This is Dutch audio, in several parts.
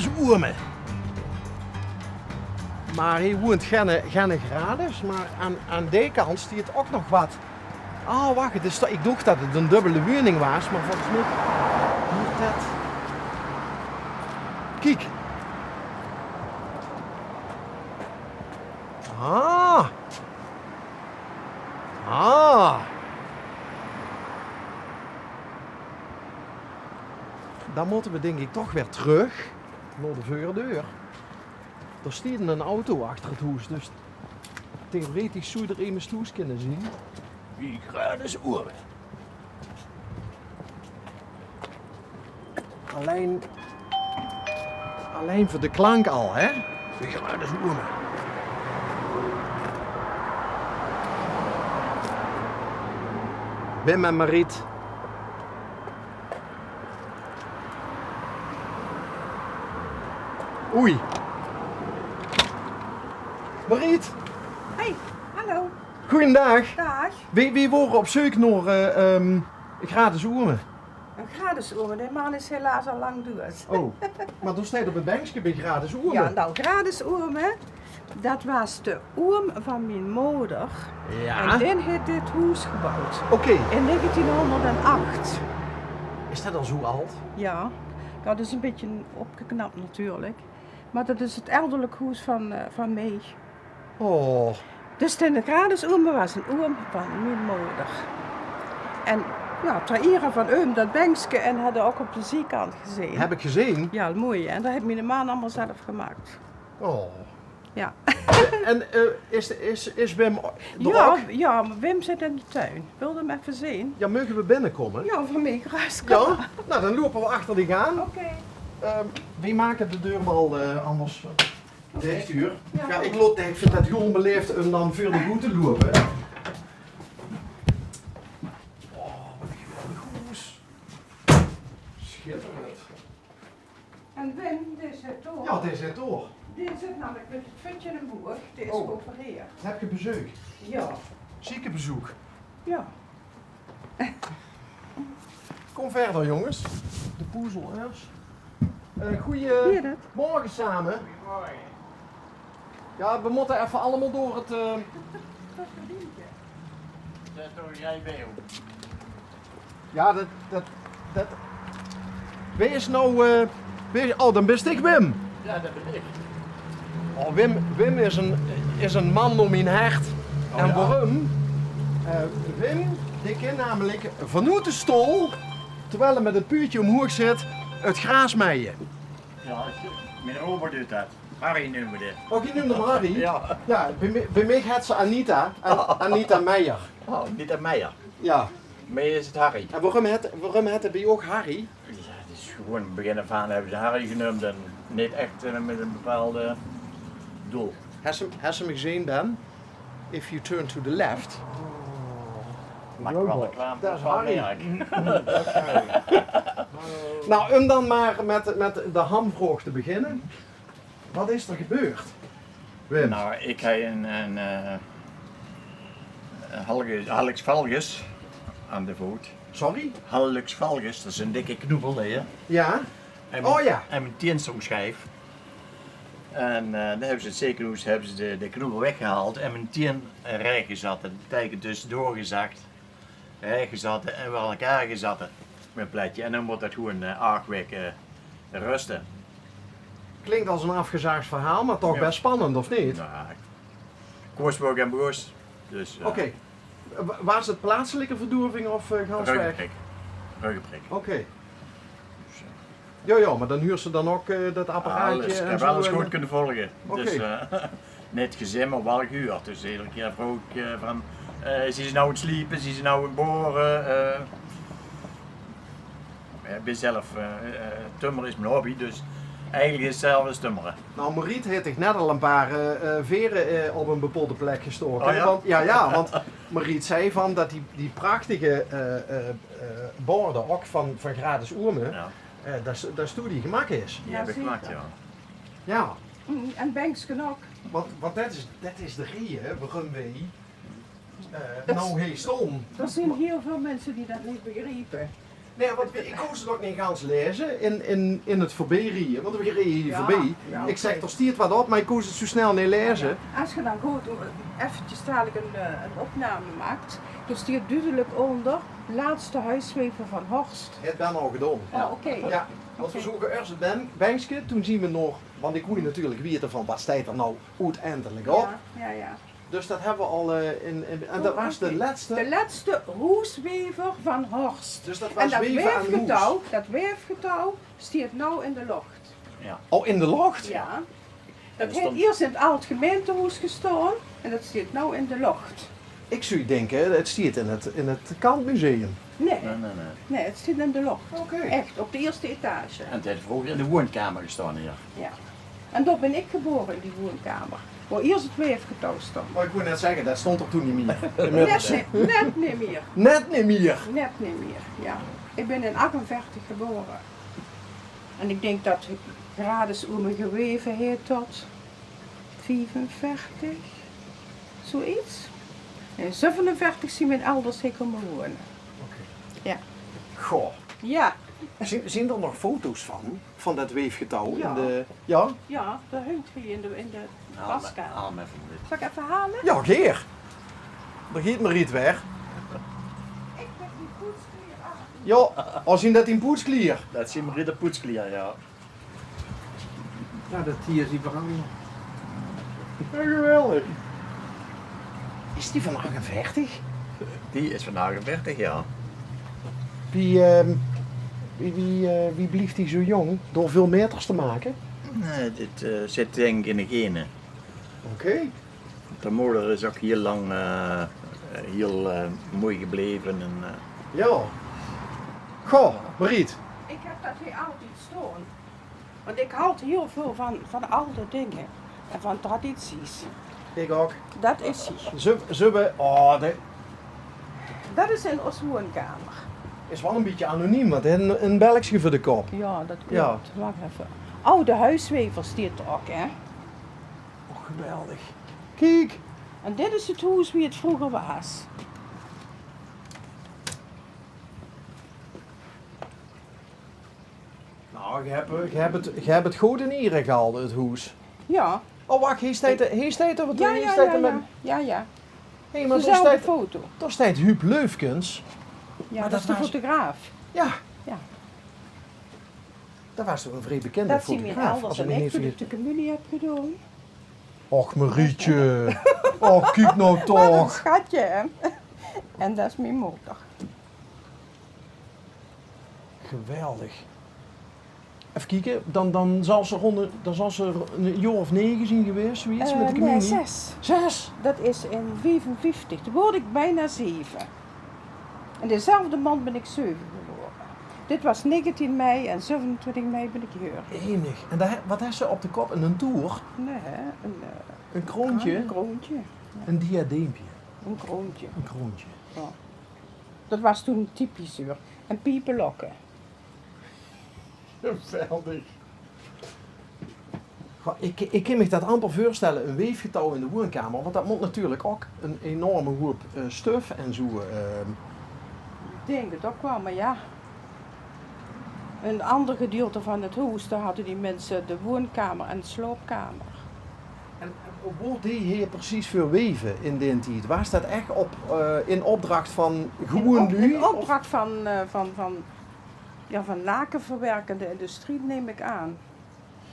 gratis oerme. Maar hij woont geen gratis, maar aan die kant stiert ook nog wat. Oh, wacht, ik dacht dat het een dubbele woning was, maar volgens mij moet dat... Kijk. Dan moeten we denk ik toch weer terug naar de voordeur. Er staat een auto achter het huis, dus theoretisch zou je er iemands huis kunnen zien. Wie gratis oren. Alleen voor de klank al, hè? Wie gratis oren. Wim en Mariet. Oei. Mariet. Hey, hallo. Goeiedag. Dag. Wie worden op zoek naar gratis oeren? Een gratis oren, de man is helaas al lang dood. Oh, maar er staat op het bankje bij gratis oeren. Ja, nou, gratis oren, dat was de oom van mijn moeder. Ja. En die heeft dit huis gebouwd. Oké. In 1908. Is dat al zo oud? Ja, dat is een beetje opgeknapt natuurlijk. Maar dat is het ouderlijk huis van mij. Oh. Dus de gratis oom was een oom van mijn moeder. En ja, ter ere van oom dat bankje en hadden ook op de zijkant gezien. Heb ik gezien? Ja, mooi hè. En dat heeft mijn man allemaal zelf gemaakt. Oh. Ja. En is Wim er Ja, ook? ja, maar Wim zit in de tuin. Wil je hem even zien? Ja, mogen we binnenkomen? Ja, van mij graag. Ja? Nou, dan lopen we achter die aan. Oké. Wie maken de deur wel anders? Dicht uur. Ja. Ja, ik vind dat heel onbeleefd om dan voor de goed te lopen. Oh, wat een geweldig hoes. Schitterend. En Wim, dit zit door. Ja, dit zit door. Dit zit namelijk met het Futje en Boer. Dit is Oh. geopereerd. Heb je bezoek? Ja. Ziekenbezoek. Ja. Kom verder jongens. De poezelaars. Zie je Goedemorgen samen. Ja, we moeten even allemaal door het... Dat is toch jij bij hem? Ja, dat... Wees nou... Oh, dan ben ik Wim. Ja, dat ben ik. Oh, Wim is een man om in hart. Oh, En ja? waarom? Wim, die kan namelijk vanuit de stol, terwijl hij met het puurtje omhoog zit, het gras maaien. Ja, mijn Robert doet dat. Harry noemen we dit. Ook je noemt hem Harry? Ja. Ja, bij mij gaat ze Anita. Anita Meijer. Oh, niet aan Meijer. Ja. Mij is het Harry. En waarom heet het bij ook Harry? Ja, het is gewoon het begin af aan hebben ze Harry genoemd en niet echt met een bepaalde doel. Has hem gezien, Ben? If you turn to the left. Mag wel een kwaam. Dat is Harry. Harry. Nou, om dan maar met de hamvraag te beginnen. Wat is er gebeurd? Wim. Nou, ik heb een Hallux valgus aan de voet. Sorry? Hallux valgus, dat is een dikke knoepel, hè? Ja? En Oh ja. En mijn teenstongschijf. En dan hebben ze het ziekenhuis hebben ze de knoepel weggehaald en mijn teen rij gezet. Dat betekent dus doorgezakt, gezet en wel elkaar gezet met een pletje. En dan moet dat gewoon 8 weken rusten. Klinkt als een afgezaagd verhaal, maar toch Ja. best spannend, of niet? Nou, koersburg en broos. Dus Oké. Was het plaatselijke verdoving of ganswerk? ruggenprik. Ruggenprik. Oké. Dus, Ja, maar dan huurt ze dan ook dat apparaatje alles. Ik en heb zo. alles en- goed kunnen volgen. Oké. Dus niet gezin, maar wel gehuurd. Dus iedere keer vroeg ik van, zie ze nou het sliepen, zie ze nou het boren. Ik ben zelf, tummeren is mijn hobby, dus eigenlijk is het zelf als tummeren. Nou, Mariet heeft ik net al een paar veren op een bepaalde plek gestoken. Oh ja? Want Mariet zei van dat die prachtige borden ook van gratis oerme, Ja, dat studie gemak is. die Ja, heb ik zie gemaakt, ik. ja. Ja, En Banksken ook. want dat is de reden waarom wij nou heet stom. Er zijn heel veel mensen die dat niet begrijpen. Nee, want ik kon ze nog niet gaan lezen in het voorbij want we reden hier Ja, voorbij. ja, Ik zeg, oké. er stiert wat op, maar ik kon het zo snel niet lezen. Als je dan goed eventjes dadelijk een opname maakt, dan stiert duidelijk onder laatste huiswever van Horst. Het ben al gedaan. Oh, oké. Ja, want we zoeken eerst het bankje, toen zien we nog, want ik moet natuurlijk weten van wat staat er nou uiteindelijk op. Ja. Dus dat hebben we al en dat was de De laatste. laatste hoeswever van Horst. Dus dat En was dat weven aan hoes. weefgetouw stiert nou in de lucht. Oh, in de lucht? Ja. En Dat er heeft stond- eerst in het oud gemeentehuis gestaan en dat stiert nou in de lucht. Ik zou denken, het stiert in het Kantmuseum. Nee, Nee. het zit in de lucht. Oké. Echt, op de eerste etage. En het heeft vroeger in de woonkamer gestaan hier. Ja. En daar ben ik geboren in die woonkamer. Waar eerst het weefgetouw stond. Maar ik moet net zeggen, dat stond er toen niet meer. Net niet meer. Net niet meer. Net niet meer, ja. Ik ben in 48 geboren. En ik denk dat Grades me geweven heeft tot 45, zoiets. In 47 zien mijn ouders hier komen wonen. Ja. Goh. Ja. Zien er nog foto's van dat weefgetouw? Ja. In de... Ja? Ja, daar hangt hij in de waskamer. Haal me even dit. Zal ik even halen? Ja, Geer. Er giet maar iets weg. Ik ben die poetsklier af. Ja, als je dat in poetsklier. Dat zien we in de poetsklier, ja. Ja, dat hier is die verhangen. Ja, geweldig. Is die van 48? Die is vandaag 40 jaar. Wie blieft die zo jong? Door veel meters te maken? Nee, dit zit denk ik in de genen. Oké. De moeder is ook heel lang heel mooi gebleven. En, Ja. Goh, Mariet. Ik heb dat hier altijd staan. Want ik houd heel veel van oude dingen. En van tradities. Ik ook. Dat is hij. Zullen we... Oh, dat Dat is in ons woonkamer. is wel een beetje anoniem, want een Belgische voor de kop. Ja, dat klopt. Ja. Wacht even. Oude huiswevers die er ook, hè. Oh, geweldig. Kijk. En dit is het huis wie het vroeger was. Nou, je hebt het goed in hier gehaald, het hoes. Ja. Oh, wacht, hier staat er wat Ja, hier ja, staat ja, er met... ja. Ja. Hé, maar daar Dezelfde staat, foto. daar staat Huub Leufkens. Ja, Maar dat is dat de was- fotograaf. Ja. Ja. Dat was toch een vrij bekende Dat zien we fotograaf. elders ik en me ik niet toen ik vergis. de communie heb gedaan. Och, Marietje. Och, kijk nou Wat een toch. schatje, hè. En dat is mijn moeder. Geweldig. Even kijken, dan zal ze een jaar of 9 zien geweest, zoiets, met de communie. Nee, 6. 6? Dat is in 55. Toen word ik bijna 7. En dezelfde maand ben ik 7 geworden. Dit was 19 mei en 27 mei ben ik hier. Enig. En wat heeft ze op de kop? Een toer? Nee, Een kroontje? Een kroontje. Een diadeempje? Een kroontje. Een kroontje. Ja. Dat was toen typisch hoor. En piepenlokken. Geweldig. Goh, ik kan me dat amper voorstellen, een weefgetouw in de woonkamer, want dat moet natuurlijk ook een enorme hoop stuf en zo. Ik denk het ook wel, maar ja. Een ander gedeelte van het huis, daar hadden die mensen de woonkamer en de sloopkamer. En wordt die hier precies voor weven in die tijd? Was dat echt in opdracht van gewoon nu? In opdracht van lakenverwerkende industrie neem ik aan.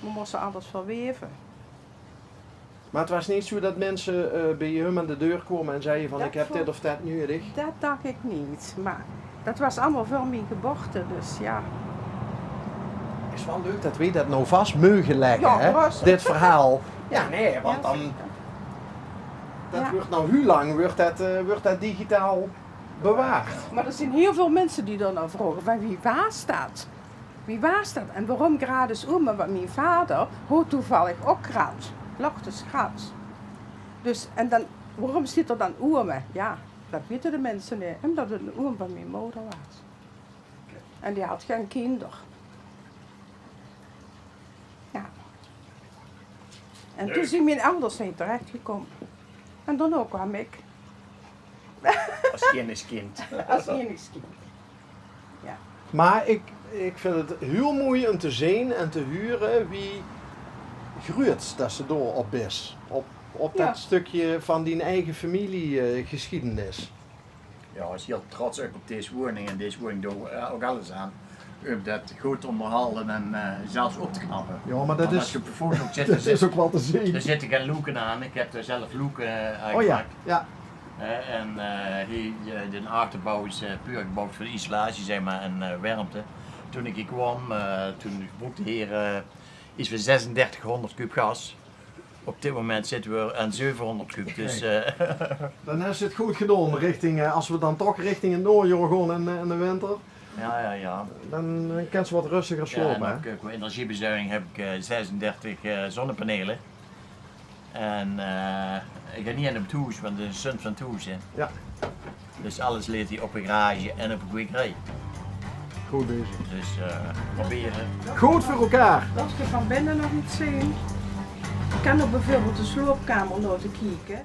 We moesten alles verweven. Maar het was niet zo dat mensen bij hem aan de deur kwamen en zeiden van Dat ik heb voor- dit of dat nodig. Dat dacht ik niet, maar dat was allemaal veel mijn geboorte, dus ja. Het is wel leuk dat we dat nou vast mogen leggen, Ja, hè? vast. Dit verhaal. Ja, nee, want Ja, dan... zeker. Dat Ja. wordt nou hoe lang wordt dat digitaal bewaard? Maar er zijn heel veel mensen die dan nou vragen, van wie was dat? Wie was dat? En waarom Grades Oeme? Want mijn vader hoort toevallig ook Grad. Lochtes Grad. Dus, en dan, waarom zit er dan Oeme? Ja, dat weten de mensen niet. Omdat het een oom van mijn moeder was. En die had geen kinderen. Ja. En toen zijn mijn ouders heen terechtgekomen. En dan ook kwam ik. Als kind is kind. Als enigskind. Ja. Maar ik vind het heel mooi om te zien en te huren wie groeit dat ze door op is. Op Ja. dat stukje van die eigen familiegeschiedenis. Ja, ik is heel trots ook op deze woning en deze woning doen we ook alles aan. Om dat goed te onderhouden en zelfs op te knappen. Ja, maar dat Want als is, je op de foto ook zit, dat is ook wel te zien. er zitten geen loeken aan. Ik heb er zelf loeken Oh aangemaakt. ja, ja. En hier, de achterbouw is puur gebouwd voor de isolatie zeg maar, en warmte. Toen ik hier kwam, toen boekte hier iets van 3600 kub gas. Op dit moment zitten we aan 700 kub. Dus, Dan is het goed gedaan richting, als we dan toch richting het noorden gaan in de winter. ja. Dan kan ze wat rustiger Ja, en slopen. hè? ook qua energiebezuiniging heb ik 36 zonnepanelen. En ik ga niet aan het huis, want het is een van het huis. Hè. Ja, Dus alles ligt hier op een garage en op een kwekerij. goed bezig. Dus proberen. Goed voor elkaar. Als je van binnen nog iets zien, kan op bijvoorbeeld de sloopkamer naar te kijken.